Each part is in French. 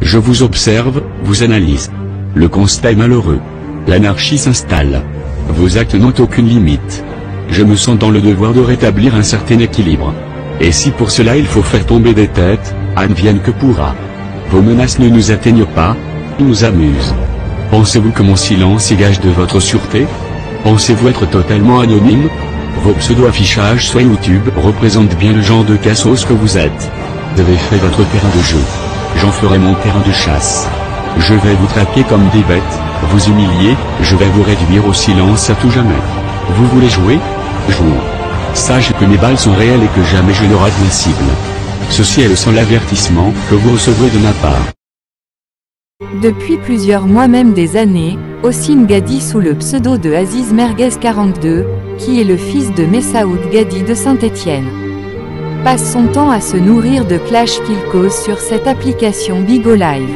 Je vous observe, vous analyse. Le constat est malheureux. L'anarchie s'installe. Vos actes n'ont aucune limite. Je me sens dans le devoir de rétablir un certain équilibre. Et si pour cela il faut faire tomber des têtes, advienne que pourra. Vos menaces ne nous atteignent pas, ils nous amusent. Pensez-vous que mon silence est gage de votre sûreté? Pensez-vous être totalement anonyme? Vos pseudo-affichages sur YouTube représentent bien le genre de cassos que vous êtes. Vous avez fait votre terrain de jeu. J'en ferai mon terrain de chasse. Je vais vous traquer comme des bêtes, vous humilier, je vais vous réduire au silence à tout jamais. Vous voulez jouer? Jouons. Sachez que mes balles sont réelles et que jamais je ne rate ma cible. Ceci est le seul avertissement que vous recevrez de ma part. Depuis plusieurs mois, même des années, Hossein Gadi, sous le pseudo de Aziz Merguez 42, qui est le fils de Messaoud Gadi de Saint-Étienne, passe son temps à se nourrir de clashs qu'il cause sur cette application Bigo Live.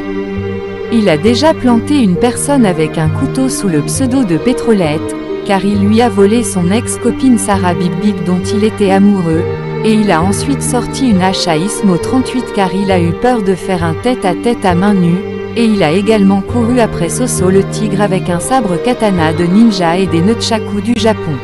Il a déjà planté une personne avec un couteau sous le pseudo de Pétrolette, car il lui a volé son ex-copine Sarah Big dont il était amoureux, et il a ensuite sorti une hache à Ismo 38 car il a eu peur de faire un tête-à-tête à main nue, et il a également couru après Soso le tigre avec un sabre katana de ninja et des nunchakus du Japon.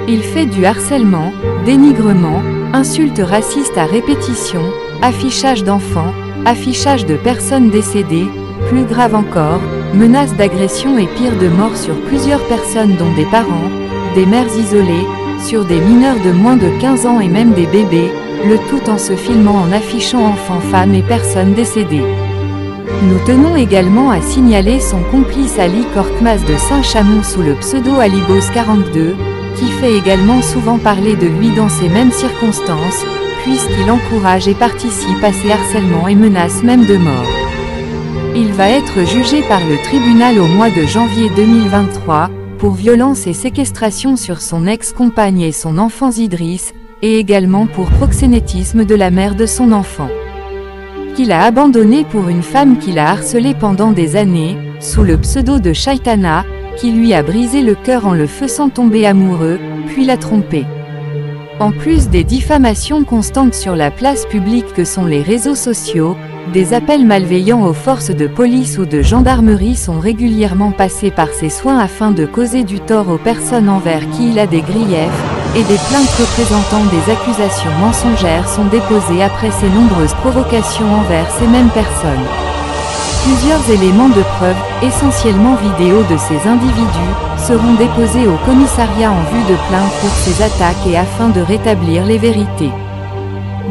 Il fait du harcèlement, dénigrement, insultes racistes à répétition, affichage d'enfants, affichage de personnes décédées, plus grave encore, menaces d'agression et pire de mort sur plusieurs personnes dont des parents, des mères isolées, sur des mineurs de moins de 15 ans et même des bébés, le tout en se filmant en affichant enfants, femmes et personnes décédées. Nous tenons également à signaler son complice Ali Korkmaz de Saint-Chamond sous le pseudo Alibos 42, qui fait également souvent parler de lui dans ces mêmes circonstances, puisqu'il encourage et participe à ces harcèlements et menace même de mort. Il va être jugé par le tribunal au mois de janvier 2023, pour violence et séquestration sur son ex-compagne et son enfant Idriss, et également pour proxénétisme de la mère de son enfant, qu'il a abandonné pour une femme qu'il a harcelée pendant des années, sous le pseudo de Shaitana, qui lui a brisé le cœur en le faisant tomber amoureux, puis l'a trompé. En plus des diffamations constantes sur la place publique que sont les réseaux sociaux, des appels malveillants aux forces de police ou de gendarmerie sont régulièrement passés par ses soins afin de causer du tort aux personnes envers qui il a des griefs, et des plaintes représentant des accusations mensongères sont déposées après ces nombreuses provocations envers ces mêmes personnes. Plusieurs éléments de preuve, essentiellement vidéo de ces individus, seront déposés au commissariat en vue de plainte pour ces attaques et afin de rétablir les vérités.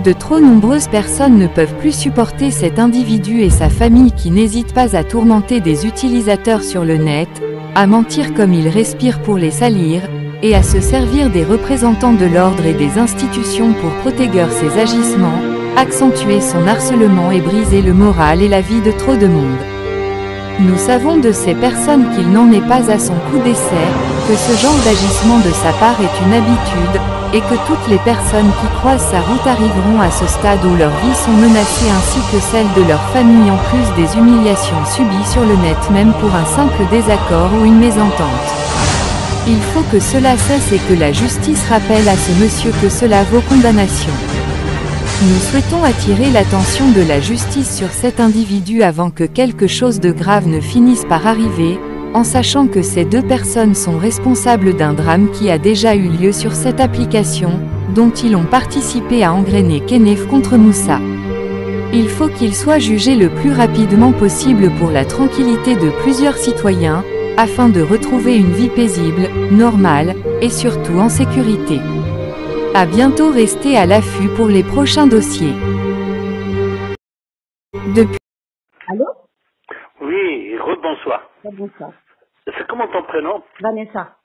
De trop nombreuses personnes ne peuvent plus supporter cet individu et sa famille qui n'hésitent pas à tourmenter des utilisateurs sur le net, à mentir comme il respire pour les salir, et à se servir des représentants de l'ordre et des institutions pour protéger ses agissements, accentuer son harcèlement et briser le moral et la vie de trop de monde. Nous savons de ces personnes qu'il n'en est pas à son coup d'essai, que ce genre d'agissement de sa part est une habitude, et que toutes les personnes qui croisent sa route arriveront à ce stade où leurs vies sont menacées ainsi que celles de leur famille en plus des humiliations subies sur le net même pour un simple désaccord ou une mésentente. Il faut que cela cesse et que la justice rappelle à ce monsieur que cela vaut condamnation. Nous souhaitons attirer l'attention de la justice sur cet individu avant que quelque chose de grave ne finisse par arriver, en sachant que ces deux personnes sont responsables d'un drame qui a déjà eu lieu sur cette application, dont ils ont participé à engrainer Kenef contre Moussa. Il faut qu'il soit jugé le plus rapidement possible pour la tranquillité de plusieurs citoyens, afin de retrouver une vie paisible, normale, et surtout en sécurité. À bientôt, restez à l'affût pour les prochains dossiers. Depuis... Allô? Oui, rebonsoir. Bonsoir. C'est comment ton prénom? Vanessa.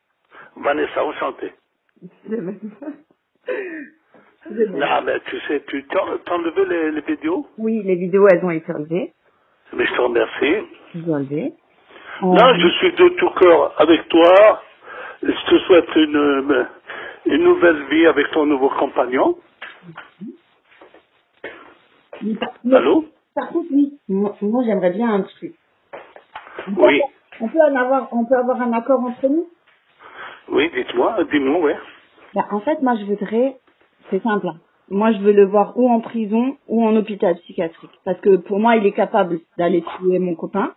Vanessa, enchanté. Non, mais tu sais, tu t'as enlevé les vidéos? Oui, les vidéos, elles ont été enlevées. Mais je te remercie. Ils ont enlevé. Non, je suis de tout cœur avec toi. Je te souhaite une nouvelle vie avec ton nouveau compagnon. Allô? Par contre, oui, moi j'aimerais bien un truc. Oui. On peut avoir un accord entre nous? Oui, dis-moi, ouais. En fait, moi je voudrais, c'est simple, hein. Moi, je veux le voir ou en prison ou en hôpital psychiatrique. Parce que pour moi, il est capable d'aller tuer mon copain.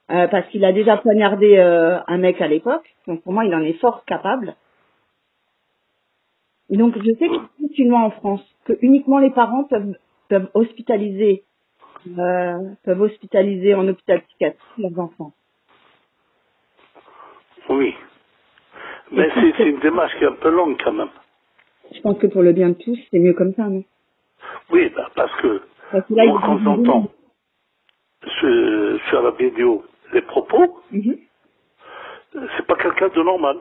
Parce qu'il a déjà poignardé un mec à l'époque. Donc pour moi, il en est fort capable. Et donc je sais qu'il existe une loi en France que uniquement les parents peuvent hospitaliser en hôpital psychiatrique leurs enfants. Oui. Mais c'est une démarche qui est un peu longue quand même. Je pense que pour le bien de tous, c'est mieux comme ça, non? Oui, bah, parce que Là, moi, quand j'entends sur la vidéo les propos, c'est pas quelqu'un de normal.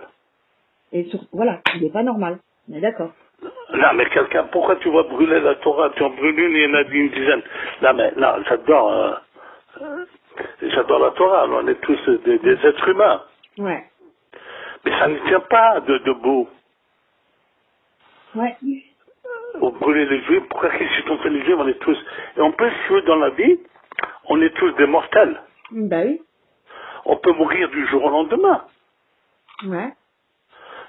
Et voilà, il n'est pas normal. On est d'accord. Là, mais quelqu'un, pourquoi tu vas brûler la Torah? Tu en brûles une, il y en a une dizaine. Là, mais là, j'adore la Torah. On est tous des êtres humains. Ouais. Mais ça ne tient pas debout. Ouais. Au brûler les juifs, pourquoi qu'est-ce qu'on fait les juifs? On est tous. Et en plus, si dans la vie, on est tous des mortels. Bah oui. On peut mourir du jour au lendemain. Ouais.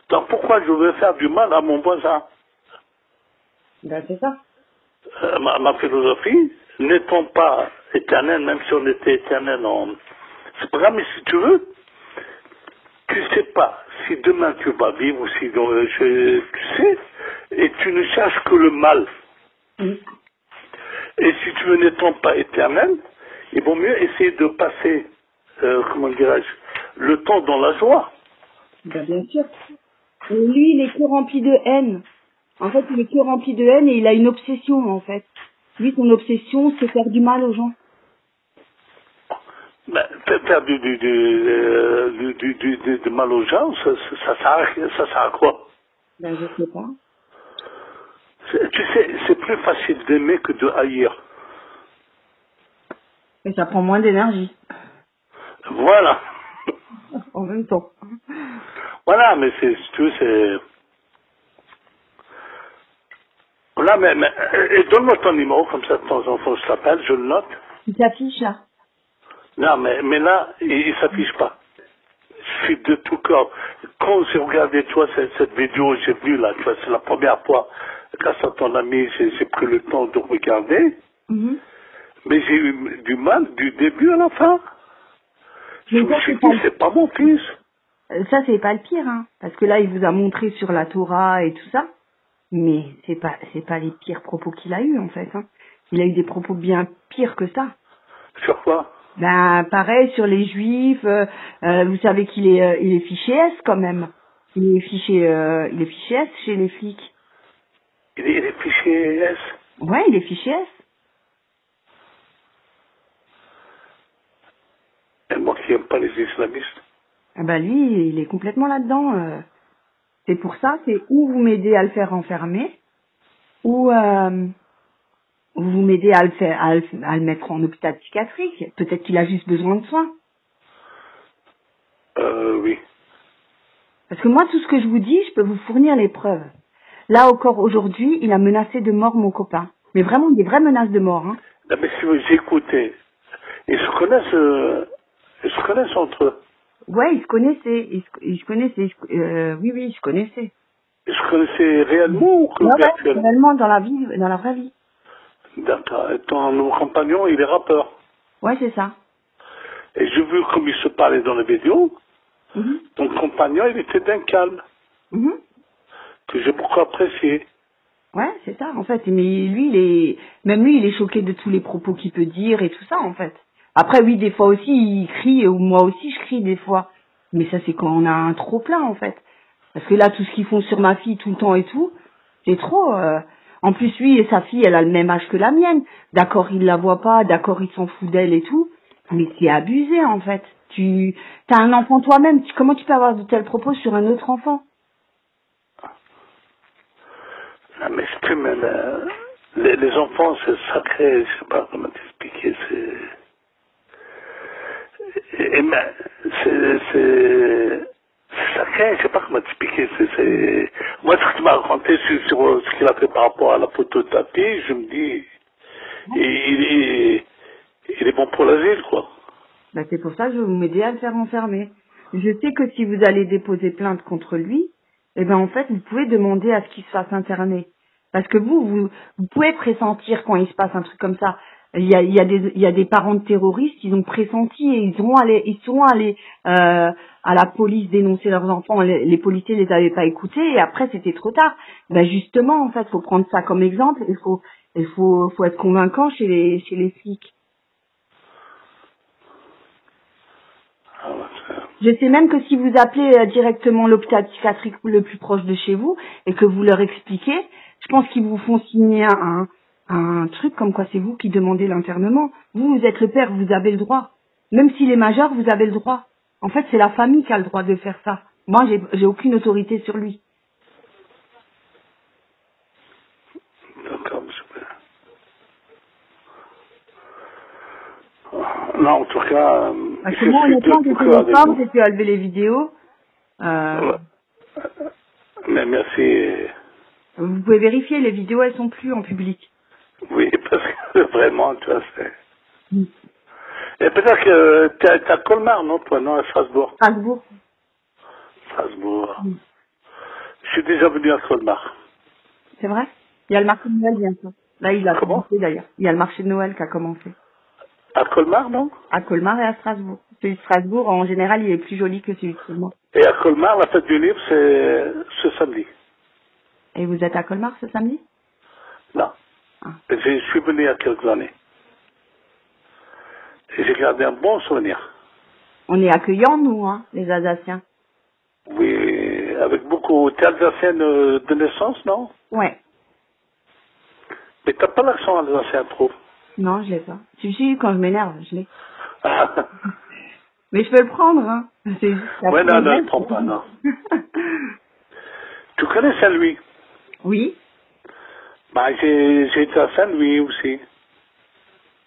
Donc pourquoi je veux faire du mal à mon voisin? Ben c'est ça. Ma philosophie, n'étant pas éternel, même si on était éternel, c'est pas grave, mais si tu veux, tu sais pas si demain tu vas vivre ou si tu sais, et tu ne cherches que le mal. Et si tu veux n'étant pas éternel, il vaut mieux essayer de passer, comment dirais-je, le temps dans la joie. Ben bien sûr. Et lui, il est que rempli de haine. En fait, il est que rempli de haine et il a une obsession, en fait. Lui, son obsession, c'est faire du mal aux gens. Ben, faire du mal aux gens, ça sert à quoi? Ben, je sais pas. Tu sais, c'est plus facile d'aimer que de haïr. Et ça prend moins d'énergie. Voilà. En même temps. Voilà, mais si tu veux, c'est... Voilà, mais et donne-moi ton numéro, comme ça de temps en temps je t'appelle, je le note. Il s'affiche là. Non, mais là, il s'affiche pas. Je suis de tout cœur. Quand j'ai regardé, toi, cette vidéo, j'ai vu, là, tu vois, c'est la première fois, grâce à ton ami, j'ai pris le temps de regarder. Mais j'ai eu du mal du début à la fin. Je me suis dit, c'est pas mon fils. Ça, c'est pas le pire, hein. Parce que là, il vous a montré sur la Torah et tout ça. Mais c'est pas les pires propos qu'il a eu, en fait, hein. Il a eu des propos bien pires que ça. Sur quoi? Ben, pareil, sur les juifs, vous savez qu'il est fiché S, quand même. Il est fiché S chez les flics. Il est fiché S? Ouais, il est fiché S. Et moi qui n'aime pas les islamistes. Ah ben lui, il est complètement là-dedans. C'est pour ça, c'est ou vous m'aidez à le faire enfermer, ou vous m'aidez à le mettre en hôpital psychiatrique. Peut-être qu'il a juste besoin de soins. Oui. Parce que moi, tout ce que je vous dis, je peux vous fournir les preuves. Là encore aujourd'hui, il a menacé de mort mon copain. Mais vraiment des vraies menaces de mort. Hein. Non, mais si j'ai écouté, ils se connaissent entre eux. Ouais, ils se connaissaient. Ils se connaissaient. Oui, ils se connaissaient. Ils se connaissaient réellement ou que virtuellement? Réellement dans la vraie vie. D'accord. Et ton compagnon, il est rappeur. Ouais, c'est ça. Et j'ai vu comme il se parlait dans la vidéo. Ton compagnon, il était d'un calme. Que j'ai beaucoup apprécié. Ouais, c'est ça, en fait. Mais lui, il est choqué de tous les propos qu'il peut dire et tout ça, en fait. Après, oui, des fois aussi, il crie, ou moi aussi, je crie des fois. Mais ça, c'est quand on a un trop plein, en fait. Parce que là, tout ce qu'ils font sur ma fille tout le temps et tout, c'est trop. En plus, lui et sa fille, elle a le même âge que la mienne. D'accord, il la voit pas, d'accord, il s'en fout d'elle et tout. Mais c'est abusé, en fait. T'as un enfant toi-même, comment tu peux avoir de tels propos sur un autre enfant? Ah, mais c'est plus même... les enfants, c'est sacré, je sais pas comment t'expliquer, c'est... C'est sacré, je sais pas comment t'expliquer, Moi, ce que tu m'as raconté sur ce qu'il a fait par rapport à la photo de ta fille, je me dis... Il est bon pour l'asile, quoi. Ben, c'est pour ça que je vais vous m'aider à le faire enfermer. Je sais que si vous allez déposer plainte contre lui, eh ben en fait, vous pouvez demander à ce qu'il se fasse interner. Parce que vous pouvez pressentir quand il se passe un truc comme ça. Il y a des parents de terroristes, ils ont pressenti et ils sont allés à la police dénoncer leurs enfants. Les policiers les avaient pas écoutés et après c'était trop tard. Ben justement, en fait, faut prendre ça comme exemple. Il faut être convaincant chez les flics. Ah, ouais, Je sais même que si vous appelez directement l'hôpital psychiatrique le plus proche de chez vous et que vous leur expliquez, je pense qu'ils vous font signer un truc comme quoi c'est vous qui demandez l'internement. Vous êtes le père, vous avez le droit. Même s'il est majeur, vous avez le droit. En fait, c'est la famille qui a le droit de faire ça. Moi, j'ai aucune autorité sur lui. d'accord, super. Non, en tout cas, Parce je que moi, suis de honnêtement, tout j'étais cœur les avec femmes, vous. j'ai pu enlever les vidéos. Ouais. Mais merci. Vous pouvez vérifier, les vidéos, elles sont plus en public. Oui, parce que vraiment, tu vois, c'est... Mm. Et peut-être que t'es à Colmar, non, toi, non, à Strasbourg. Strasbourg. Strasbourg. Mm. Je suis déjà venu à Colmar. C'est vrai? Il y a le marché de Noël bientôt. Là, il a Comment? commencé d'ailleurs. Il y a le marché de Noël qui a commencé. À Colmar, non? À Colmar et à Strasbourg. Celui de Strasbourg, en général, il est plus joli que celui de Colmar. Et à Colmar, la fête du livre, c'est ce samedi. Et vous êtes à Colmar ce samedi? Non. Ah. Je suis venu il y a quelques années. Et j'ai gardé un bon souvenir. On est accueillants, nous, hein, les Alsaciens. Oui, avec beaucoup. T'es alsacienne de naissance, non? Ouais. Mais t'as pas l'accent alsacien trop. Non, je l'ai pas. Si, quand je m'énerve, je l'ai. Ah. Mais je peux le prendre, hein. C'est juste la Ouais, non, première. je prends pas, non. Tu connais Saint-Louis? Oui. Bah, j'ai été à Saint-Louis aussi.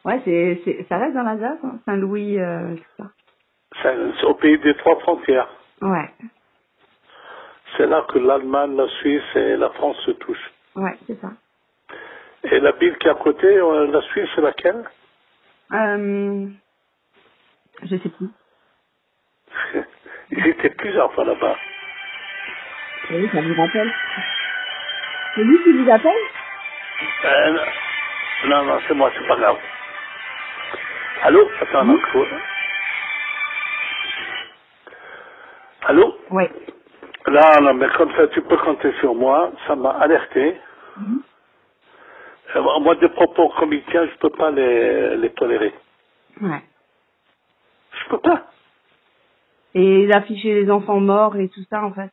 Ouais, ça reste dans l'Alsace, hein. Saint-Louis, tout ça. C'est au pays des trois frontières. Ouais. C'est là que l'Allemagne, la Suisse et la France se touchent. Ouais, c'est ça. Et la ville qui est à côté, la Suisse, c'est laquelle? Je sais plus. Ils étaient plusieurs fois là-bas. Oui, ça vous rappelle. C'est lui qui vous appelle? Non, non, c'est moi, c'est pas grave. Allô? Attends, Oui. non, Allô? Ouais. Là, non, mais comme ça, tu peux compter sur moi. Ça m'a alerté. Moi, des propos comme il tient, je peux pas les tolérer. Ouais. Je peux pas. Et d'afficher les enfants morts et tout ça, en fait.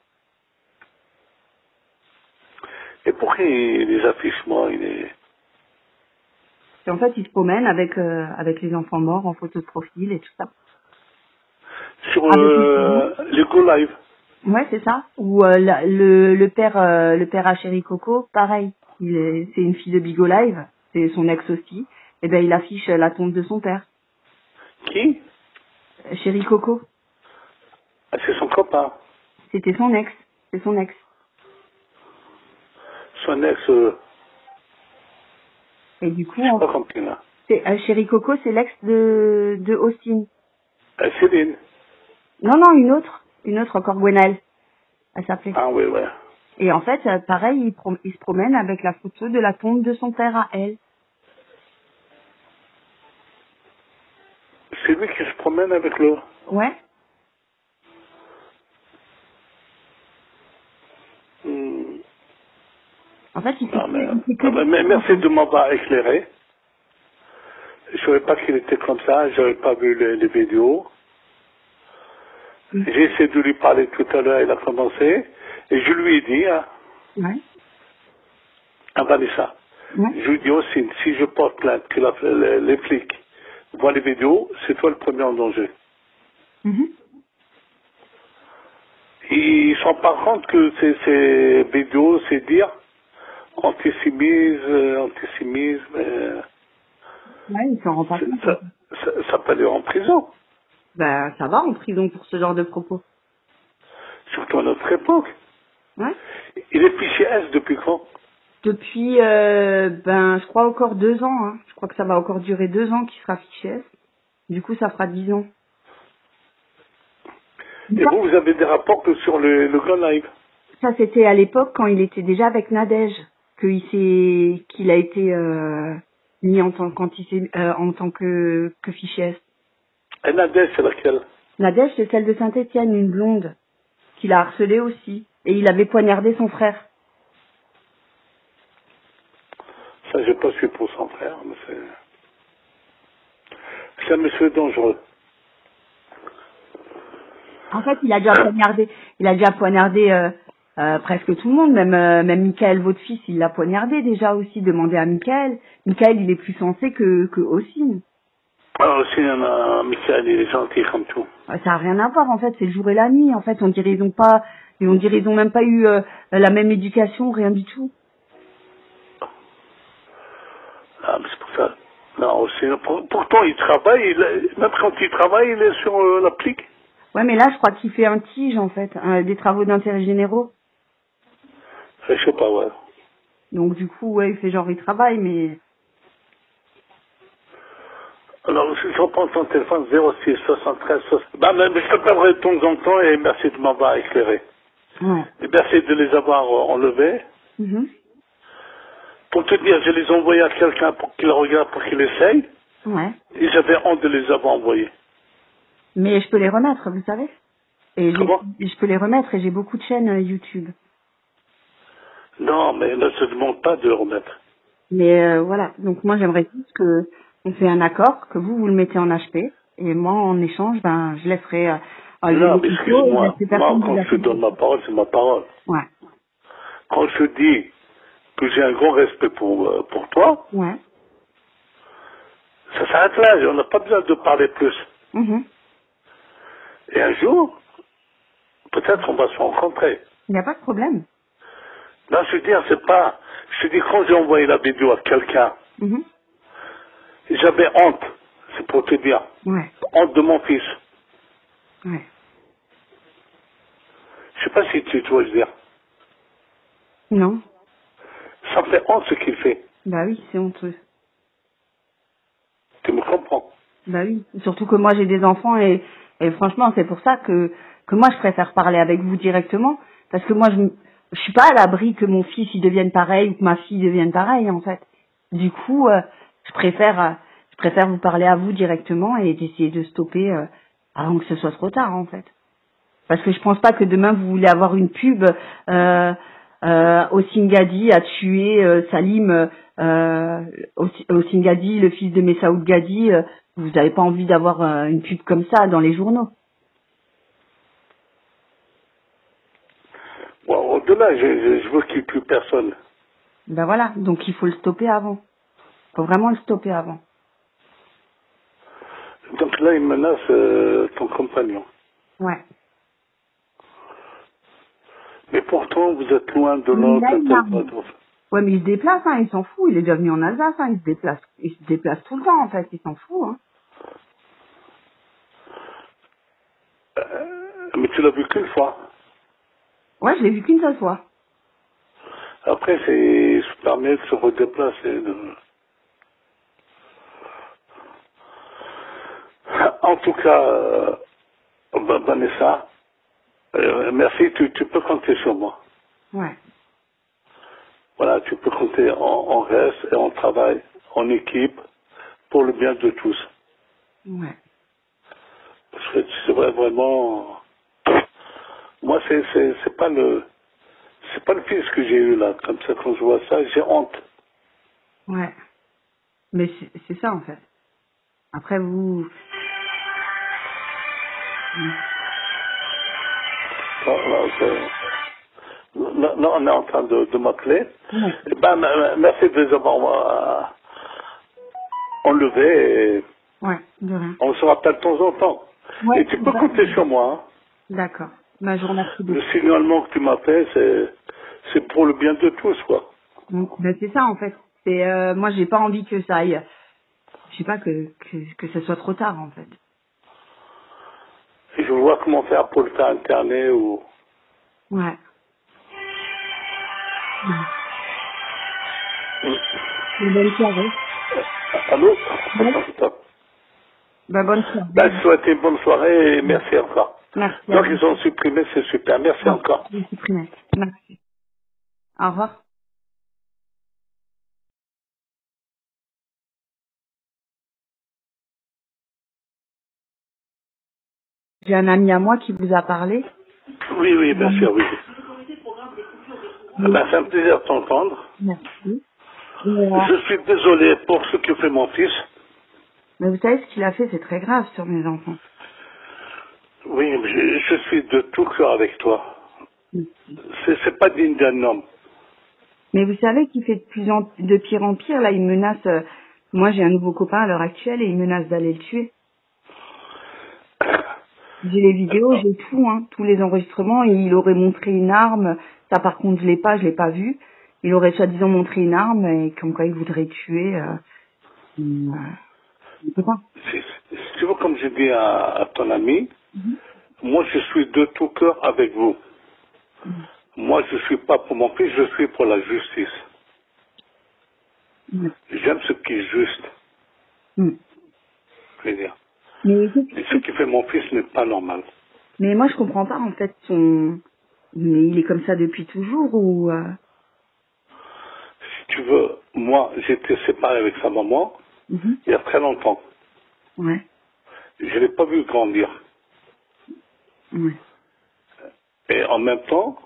Et pourquoi il les affiche, moi, il est... Et en fait, ils se promènent avec les enfants morts en photo de profil et tout ça. Sur Avec les les Go Live. Ouais, c'est ça. Ou le père à Chéri Coco, pareil. C'est une fille de Bigo Live, c'est son ex aussi. Et ben il affiche la tombe de son père. Qui? Chéri Coco, Ah, c'est son copain. c'était son ex. C'est son ex. Son ex, Et du coup, je sais pas compris, là. Chéri Coco, c'est l'ex de Austin. Céline. Non, non, une autre encore, Gwenaëlle, elle s'appelait. Ah oui, ouais. Et en fait, pareil, il se promène avec la photo de la tombe de son père à elle. C'est lui qui se promène avec le... Ouais. Hmm. En fait, il fait Non, mais, il fait que mais merci de m'avoir éclairé. Je savais pas qu'il était comme ça, j'avais pas vu les vidéos. J'ai essayé de lui parler tout à l'heure, il a commencé, et je lui ai dit, hein, Ouais. à Vanessa, Ouais. je lui ai dit aussi, si je porte plainte, que les flics voient les vidéos, c'est toi le premier en danger. Mhm. Ils se rendent pas compte que ces vidéos, c'est dire antisémisme, Ouais, il s'en rend pas compte. ça peut aller en prison, Ben, ça va en prison pour ce genre de propos. surtout à notre époque. Ouais. Il est fiché S depuis quand? Depuis, je crois encore 2 ans. Hein. Je crois que ça va encore durer 2 ans qu'il sera fiché S. Du coup, ça fera 10 ans. Et vous avez des rapports que sur le Go Live? Ça, c'était à l'époque quand il était déjà avec Nadège, qu'il a été mis en tant que fichier S. Et Nadège, c'est laquelle? Nadège, c'est celle de Saint-Étienne, une blonde, qu'il a harcelée aussi. Et il avait poignardé son frère. Ça, j'ai pas su pour son frère, mais c'est un monsieur dangereux. En fait, il a déjà poignardé presque tout le monde, même Michael, votre fils, il l'a poignardé déjà aussi. Demandez à Michael. Michael, il est plus sensé que Ossine. Alors aussi, Michael, il est gentil comme tout. Ça n'a rien à voir, en fait, c'est le jour et la nuit. En fait, on dirait ils ont même pas eu la même éducation, rien du tout. Ah, mais c'est pour ça. Non, aussi, pourtant, il travaille, même quand il travaille, il est sur l'appli. Ouais, mais là, je crois qu'il fait un tige, en fait, des travaux d'intérêt généraux. Je sais pas, ouais. Donc, du coup, ouais, il fait genre, il travaille, mais... Alors, si je reprends ton téléphone, 06 73 60... Bah, mais je t'appellerai de temps en temps et merci de m'avoir éclairé. Ouais. Et merci de les avoir enlevés. Mhm. Pour te dire, je les ai envoyés à quelqu'un pour qu'il regarde, pour qu'il essaye. Ouais. Et j'avais honte de les avoir envoyés. Mais je peux les remettre, vous savez. Comment? Je peux les remettre et j'ai beaucoup de chaînes YouTube. Non, mais ne se demande pas de le remettre. Mais voilà, donc moi j'aimerais juste que on fait un accord, que vous le mettez en HP, et moi en échange, ben je laisserai Non, mais excuse-moi, moi, quand je te donne ma... ma parole, c'est ma parole. Ouais. Quand je te dis que j'ai un grand respect pour toi, Ouais. ça s'arrête là, on n'a pas besoin de parler plus. Mhm. Et un jour, peut-être on va se rencontrer. Il n'y a pas de problème. Là, je veux dire, c'est pas... Je te dis, quand j'ai envoyé la vidéo à quelqu'un, Mhm. j'avais honte, c'est pour te dire. Ouais. Honte de mon fils. Ouais. Je sais pas si tu vois, je veux dire. Non. Ça me fait honte ce qu'il fait. Bah oui, c'est honteux. Tu me comprends? Bah oui. Surtout que moi j'ai des enfants et franchement c'est pour ça que moi je préfère parler avec vous directement. Parce que moi je suis pas à l'abri que mon fils il devienne pareil ou que ma fille devienne pareille en fait. Du coup je préfère vous parler à vous directement et d'essayer de stopper avant que ce soit trop tard en fait. Parce que je pense pas que demain vous voulez avoir une pub Ossine Gadi a tué Salim Ossine Gadi, le fils de Messaoud Gadi. Vous n'avez pas envie d'avoir une pub comme ça dans les journaux. Bon, au-delà, je veux qu'il n'y ait plus personne. Ben voilà, donc il faut le stopper avant. Il faut vraiment le stopper avant. Donc là, il menace ton compagnon. Ouais. Mais pourtant, vous êtes loin de Mais là, l'autre. Ouais, mais il se déplace, hein, il s'en fout. Il est déjà venu en Alsace, hein, il se déplace tout le temps, en fait, il s'en fout, hein. Mais tu l'as vu qu'une fois. Ouais, je l'ai vu qu'une seule fois. Après, c'est se permet de se redéplacer. En tout cas, Vanessa, merci, tu peux compter sur moi. Ouais. Voilà, tu peux compter, on reste et on travaille en équipe pour le bien de tous. Ouais. Parce que c'est vraiment... Moi, c'est pas le fils que j'ai eu là. Comme ça, quand je vois ça, j'ai honte. Ouais. Mais c'est ça, en fait. Après, vous... Là, on est en train de m'appeler. Ouais. Eh ben, merci de les avoir enlevés. Et Ouais, de rien. on se rappelle de temps en temps. Ouais, Et tu peux compter sur moi. Hein. D'accord. Bah, je vous remercie beaucoup. Le signalement que tu m'as fait, c'est pour le bien de tous, quoi. Ben, c'est ça, en fait. C'est moi, j'ai pas envie que ça aille... Je sais pas, que ça soit trop tard, en fait. Et je vois comment faire pour le faire interner ou... Ouais. Une bonne soirée. Allô? Ouais. Attends. Bah, bonne soirée. Ben, je souhaite une bonne soirée et merci encore. Merci. Donc, ils ont supprimé, c'est super. Merci encore. Merci. Au revoir. J'ai un ami à moi qui vous a parlé. Oui, oui, bien sûr, oui. Ben, c'est un plaisir de t'entendre. Merci. Je suis désolé pour ce que fait mon fils. Mais vous savez, ce qu'il a fait, c'est très grave sur mes enfants. Oui, je suis de tout cœur avec toi. C'est pas digne d'un homme. Mais vous savez qu'il fait de pire en pire. Là, il menace... moi, j'ai un nouveau copain à l'heure actuelle et il menace d'aller le tuer. J'ai les vidéos, j'ai tout, hein, tous les enregistrements. Et il aurait montré une arme. Ça, par contre, je l'ai pas vu. Il aurait soi-disant montré une arme et comme quoi il voudrait tuer... je peux pas. Si tu veux, comme j'ai dit à ton ami, moi, je suis de tout cœur avec vous. Moi, je suis pas pour mon fils, je suis pour la justice. J'aime ce qui est juste. Je veux dire. Mais Et ce qui fait mon fils n'est pas normal. Mais moi, je comprends pas, en fait, Mais il est comme ça depuis toujours, ou... Si tu veux, moi, j'étais séparé avec sa maman il y a très longtemps. Ouais. Je ne l'ai pas vu grandir. Ouais. Et en même temps,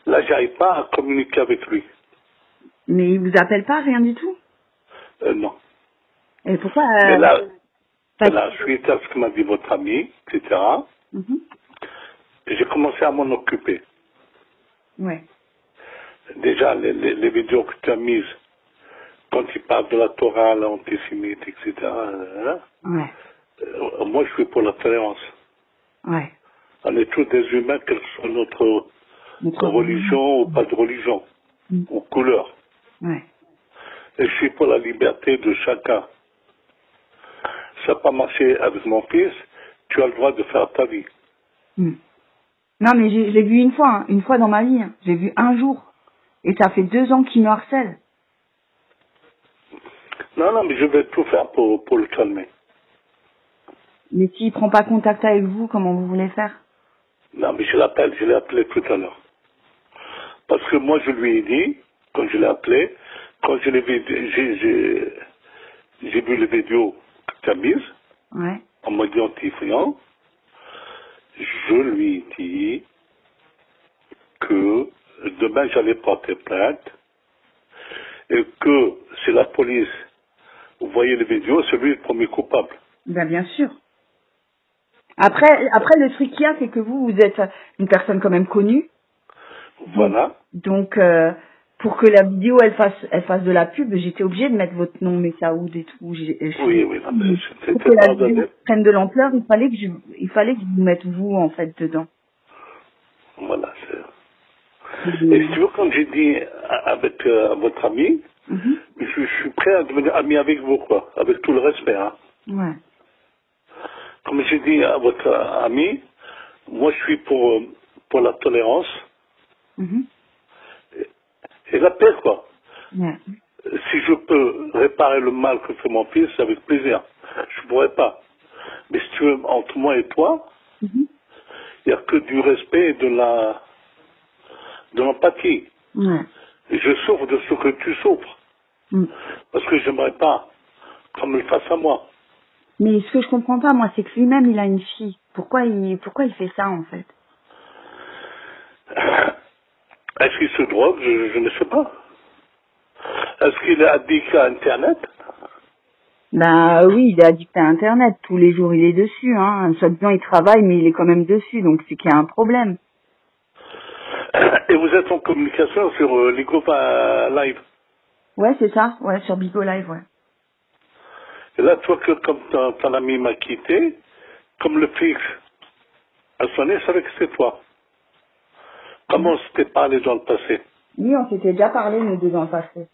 là, j'arrive pas à communiquer avec lui. Mais il vous appelle pas, rien du tout? Non. Et pourquoi... Mais là, suite à ce que m'a dit votre ami, etc., j'ai commencé à m'en occuper. Ouais. Déjà, les vidéos que tu as mises, quand il parle de la Torah, l'antisémite, etc., Ouais. Moi, je suis pour la tolérance. Ouais. On est tous des humains, quelle que soit notre religion ou pas de religion, ou couleur. Ouais. Et je suis pour la liberté de chacun. Ça n'a pas marché avec mon fils, tu as le droit de faire ta vie. Non, mais je l'ai vu une fois dans ma vie. Hein. J'ai vu un jour. Et ça fait 2 ans qu'il me harcèle. Non, mais je vais tout faire pour le calmer. Mais s'il prend pas contact avec vous, comment vous voulez faire? Non, mais je l'ai appelé tout à l'heure. Parce que moi, je lui ai dit, quand je l'ai appelé, quand je l'ai vu, j'ai vu les vidéos que tu as mises, en m'identifiant, je lui ai dit que demain, j'allais porter plainte et que si la police voyait les vidéos, c'est lui le premier coupable. Ben, bien sûr. Après, le truc qu'il y a, c'est que vous êtes une personne quand même connue. Voilà. Donc, pour que la vidéo, elle fasse de la pub, j'étais obligée de mettre votre nom, Messaoud et tout. Oui, non, mais pour que la vidéo prenne de l'ampleur, il fallait que je vous mette vous, en fait, dedans. Voilà, et si tu veux, comme j'ai dit avec votre ami, je suis prêt à devenir ami avec vous, quoi, avec tout le respect, hein. Ouais. Comme j'ai dit à votre ami, moi je suis pour la tolérance et la paix, quoi. Ouais. Si je peux réparer le mal que fait mon fils, avec plaisir. Je ne pourrais pas. Mais si tu veux, entre moi et toi, il n'y a que du respect et de l'empathie. Ouais. Et je souffre de ce que tu souffres. Parce que j'aimerais pas qu'on me le fasse à moi. Mais ce que je comprends pas, moi, c'est que lui-même, il a une fille. Pourquoi il fait ça, en fait? Est-ce qu'il se drogue? Je ne sais pas. Est-ce qu'il est addict à Internet? Bah oui, il est addict à Internet. Tous les jours, il est dessus. Hein. Soi-disant, il travaille, mais il est quand même dessus. Donc, c'est qu'il y a un problème. Et vous êtes en communication sur Ligo Live? Ouais, c'est ça. Ouais, sur Bigo Live, ouais. Et là, toi, comme ton ami m'a quitté, comme le fixe a sonné, je savais que c'était toi. Comment on s'était parlé dans le passé? Oui, on s'était déjà parlé, nous deux, dans le passé.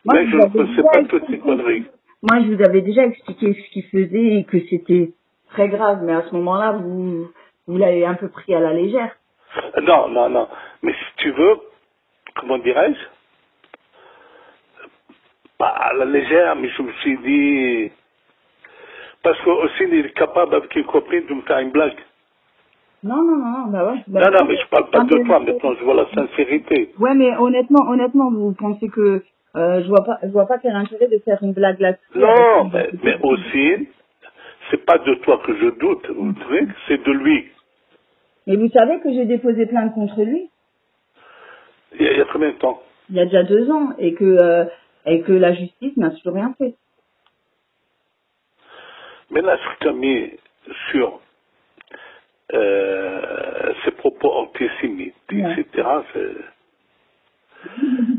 Moi, mais je ne connaissais pas toutes ces conneries. Moi, je vous avais déjà expliqué ce qu'il faisait et que c'était très grave, mais à ce moment-là, vous l'avez un peu pris à la légère. Non. Mais si tu veux, comment dirais-je? Pas à la légère, mais je me suis dit... Parce qu'aussi, il est capable, avec une copine, de me faire une blague. Non, bah ouais. Bah non, mais je parle pas de toi, maintenant, je vois la sincérité. Ouais, mais honnêtement, vous pensez que je vois pas quel intérêt de faire une blague là-dessus. Non, mais aussi, c'est pas de toi que je doute, vous savez, c'est de lui. Mais vous savez que j'ai déposé plainte contre lui Il y a combien de temps? il y a déjà 2 ans et que la justice n'a toujours rien fait. Mais là, ce que tu as mis sur ses propos antisémites, Ouais. etc., c'est...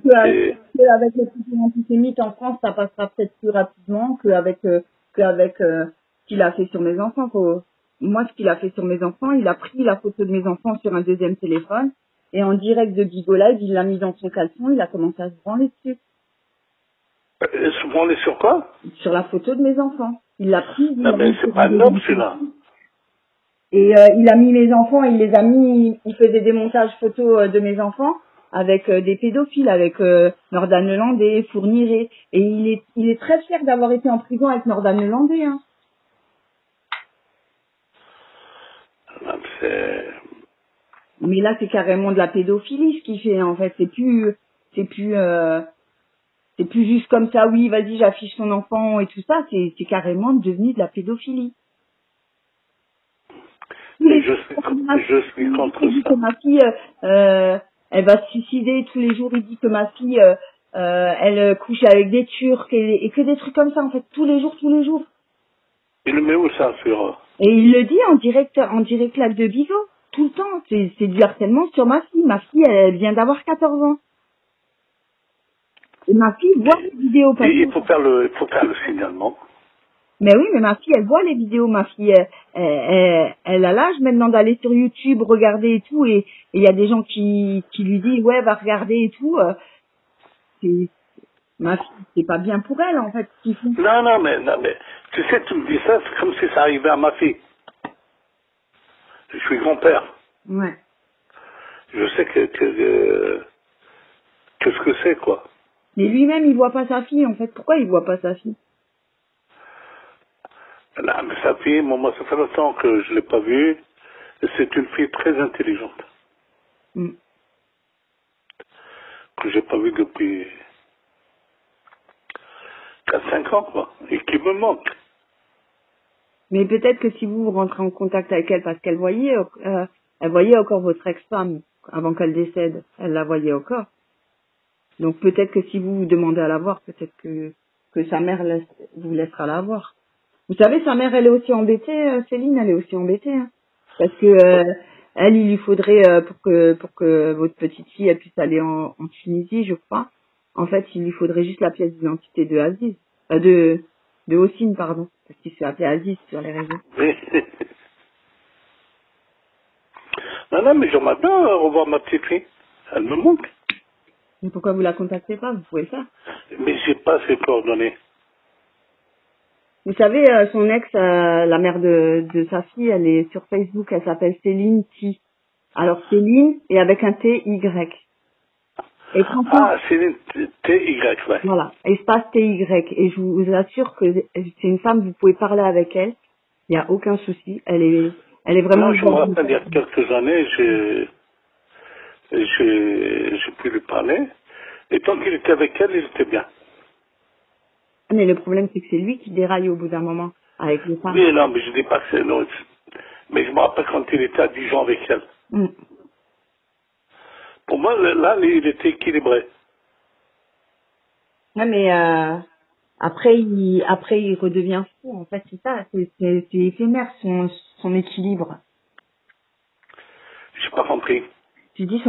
Qu'avec les propos antisémites en France, ça passera peut-être plus rapidement qu'avec ce qu'il a fait sur mes enfants. Moi, ce qu'il a fait sur mes enfants, il a pris la photo de mes enfants sur un deuxième téléphone et en direct de Bigo Live, il l'a mis dans son caleçon, il a commencé à se branler dessus. Souvent, on est sur quoi? Sur la photo de mes enfants. Il l'a pris. Non, mais c'est pas un homme, celui-là. Et il a mis mes enfants, il les a mis, il fait des démontages photos de mes enfants avec des pédophiles, avec Nordan Lelandais, Fourniret. Et il est très fier d'avoir été en prison avec Nordan Lelandais. Hein. Non, c'est... Mais là, c'est carrément de la pédophilie ce qu'il fait. En fait, c'est plus juste comme ça. Oui, vas-y, j'affiche ton enfant et tout ça. C'est carrément devenu de la pédophilie. Et je suis contre ça. Que ma fille, elle va se suicider tous les jours. Il dit que ma fille, elle couche avec des Turcs et que des trucs comme ça en fait tous les jours. Il le met où ça sur... Et il le dit en direct live de Bigo tout le temps. C'est du harcèlement sur ma fille. Ma fille, elle vient d'avoir 14 ans. Et ma fille voit les vidéos. Et il faut faire le signalement. Mais oui, mais ma fille, elle voit les vidéos. Ma fille, elle a l'âge maintenant d'aller sur YouTube, regarder et tout. Et il y a des gens qui lui disent, ouais, va regarder et tout. Ma fille, c'est pas bien pour elle, en fait, ce qu'ils font. Non, mais, tu sais, tu me dis ça, c'est comme si ça arrivait à ma fille. Je suis grand-père. Ouais. Je sais que ce que c'est, quoi. Mais lui-même, il voit pas sa fille, en fait. Pourquoi il voit pas sa fille? Non, mais sa fille, moi, ça fait longtemps que je l'ai pas vue. C'est une fille très intelligente. Mm. Que j'ai pas vue depuis 4-5 ans, quoi. Et qui me manque. Mais peut-être que si vous rentrez en contact avec elle, parce qu'elle voyait encore votre ex-femme avant qu'elle décède, elle la voyait encore. Donc peut-être que si vous demandez à la voir, peut-être que sa mère vous laissera la voir. Vous savez, sa mère, elle est aussi embêtée, Céline, elle est aussi embêtée, hein, parce que elle, il lui faudrait pour que votre petite fille elle puisse aller en Tunisie, je crois. En fait, il lui faudrait juste la pièce d'identité de Aziz, de Hossein, pardon, parce qu'il se fait appeler Aziz sur les réseaux. Non, mais j'aimerais bien revoir ma petite fille. Elle me manque. Mais pourquoi vous la contactez pas? Vous pouvez le faire. Mais j'ai pas ses coordonnées. Vous savez, son ex, la mère de sa fille, elle est sur Facebook, elle s'appelle Céline T. Alors Céline et avec un T-Y. Et franchement, Ah, Céline T-Y, ouais. voilà, espace T-Y. Et je vous assure que c'est une femme, vous pouvez parler avec elle, il n'y a aucun souci. Elle est vraiment... Non, je me rappelle, il y a quelques années, j'ai pu lui parler. Et tant qu'il était avec elle, il était bien. Mais le problème, c'est que c'est lui qui déraille au bout d'un moment avec les femmes. Oui, non, mais je dis pas que c'est l'autre. Mais je me rappelle quand il était à Dijon avec elle. Mm. Pour moi, là, il était équilibré. Ouais, mais après il redevient fou. En fait, c'est ça, c'est éphémère son équilibre. J'ai pas compris. Tu dis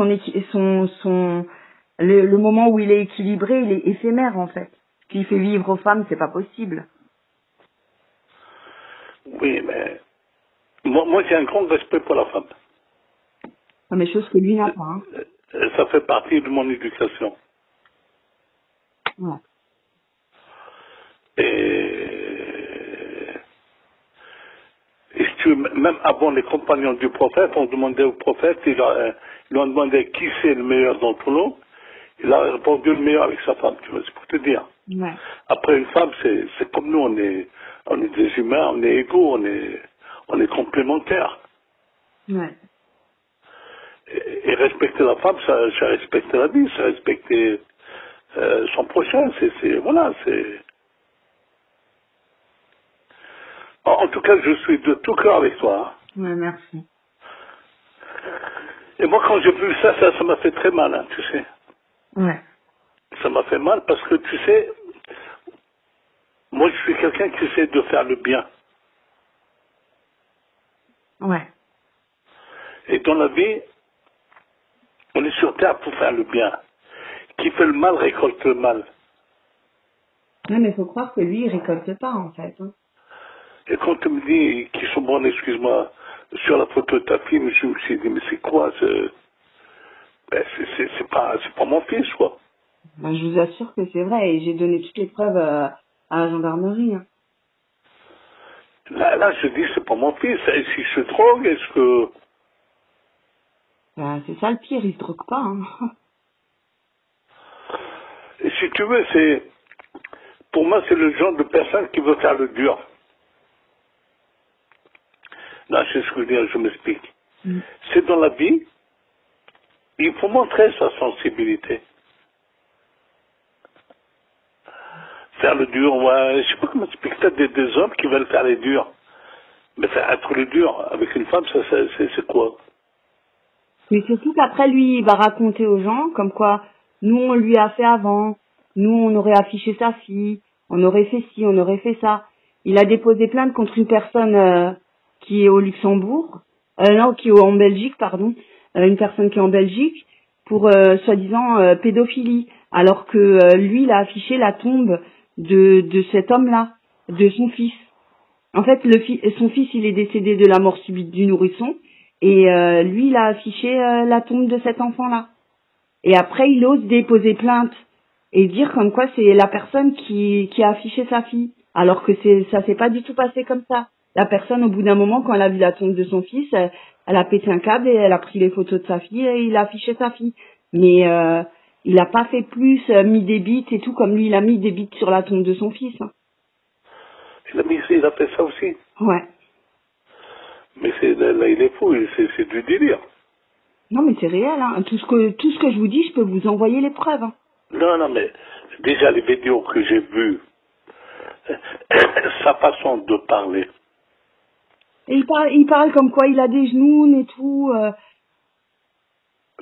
le moment où il est équilibré, il est éphémère en fait. Ce qu'il fait vivre aux femmes, c'est pas possible. Oui, mais moi j'ai un grand respect pour la femme. Non, mais chose que lui n'a pas. Hein. Ça fait partie de mon éducation. Ouais. Et si tu veux, même avant les compagnons du prophète, on demandait au prophète, ils lui ont demandé qui c'est le meilleur d'entre nous. Il a répondu le meilleur avec sa femme, tu vois, c'est pour te dire. Ouais. Après, une femme, c'est comme nous, on est des humains, on est égaux, on est complémentaires. Ouais. Et respecter la femme, c'est respecter la vie, c'est respecter son prochain, voilà, c'est... en tout cas, je suis de tout cœur avec toi. Hein. Ouais, merci. Et moi, quand j'ai vu ça m'a fait très mal, hein, tu sais. Ouais. Ça m'a fait mal parce que, tu sais, moi, je suis quelqu'un qui essaie de faire le bien. Ouais. Et dans la vie, on est sur terre pour faire le bien. Qui fait le mal récolte le mal. Non, mais faut croire que lui, il récolte pas, en fait. Hein. Et quand tu me dis qu'ils sont bons, excuse-moi, sur la photo de ta fille, je me suis dit, mais c'est quoi ben, c'est pas mon fils, quoi. Ben, je vous assure que c'est vrai, et j'ai donné toutes les preuves à la gendarmerie. Hein. Là, je dis, c'est pas mon fils. Et si je drogue, est-ce que... Ben, c'est ça le pire, il se drogue pas. Hein. Et si tu veux, c'est... Pour moi, c'est le genre de personne qui veut faire le dur. Là, c'est ce que je veux dire, je m'explique. C'est dans la vie, il faut montrer sa sensibilité. Faire le dur, ouais, je sais pas comment expliquer, peut-être des hommes qui veulent faire les durs. Mais faire être le dur avec une femme, ça c'est quoi? Mais surtout qu'après, lui, il va raconter aux gens, comme quoi, nous, on lui a fait avant, nous, on aurait affiché sa fille, on aurait fait ci, on aurait fait ça. Il a déposé plainte contre une personne qui est au Luxembourg, non, qui est en Belgique, pardon, une personne qui est en Belgique, pour soi-disant pédophilie, alors que lui, il a affiché la tombe de cet homme-là, de son fils. En fait, son fils, il est décédé de la mort subite du nourrisson, et lui, il a affiché la tombe de cet enfant-là. Et après, il ose déposer plainte et dire comme quoi c'est la personne qui a affiché sa fille, alors que ça s'est pas du tout passé comme ça. La personne, au bout d'un moment, quand elle a vu la tombe de son fils, elle a pété un câble et elle a pris les photos de sa fille et il a affiché sa fille. Mais il a pas fait plus, mis des bits et tout, comme lui, il a mis des bits sur la tombe de son fils. Hein. Il a fait ça aussi. Ouais. Mais là, il est fou, c'est du délire. Non, mais c'est réel, hein. Tout ce que je vous dis, je peux vous envoyer les preuves, hein. Non, mais déjà les vidéos que j'ai vues, sa façon de parler. Et il parle comme quoi il a des genoux et tout.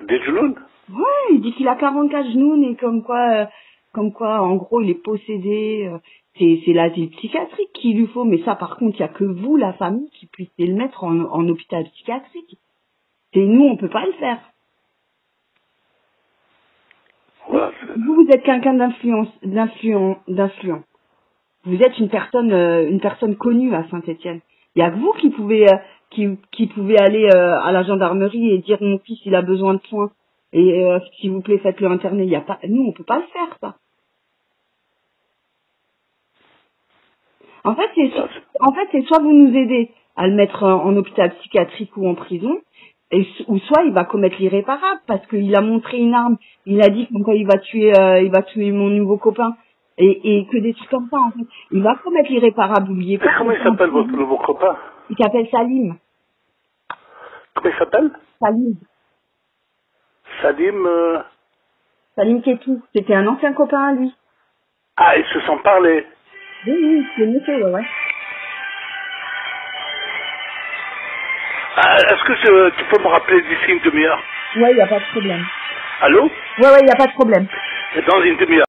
Des genoux? Ouais, il dit qu'il a 44 genoux et comme quoi, en gros, il est possédé. C'est l'asile psychiatrique qu'il lui faut. Mais ça, par contre, il y a que vous, la famille, qui puissiez le mettre en hôpital psychiatrique. Et nous, on peut pas le faire. Voilà. Vous êtes quelqu'un d'influent. Vous êtes une personne connue à Saint-Étienne. Il y a que vous qui pouvez aller à la gendarmerie et dire mon fils il a besoin de soins et s'il vous plaît faites-le interner. Il y a pas, nous on peut pas le faire ça. En fait c'est soit vous nous aidez à le mettre en hôpital psychiatrique ou en prison, ou soit il va commettre l'irréparable parce qu'il a montré une arme. Il a dit quand il va tuer mon nouveau copain. Et que des trucs comme ça, en fait. Il va commettre l'irréparable, oubliez pas. Comment il s'appelle votre nouveau copain? Il s'appelle Salim. Comment il s'appelle? Salim. Salim Ketou. C'était un ancien copain à lui. Ah, ils se sont parlé. Oui, c'est monsieur, ouais. Ah, est-ce que tu peux me rappeler d'ici une demi-heure? Ouais, il n'y a pas de problème. Allô? Ouais, il n'y a pas de problème. Dans une demi-heure.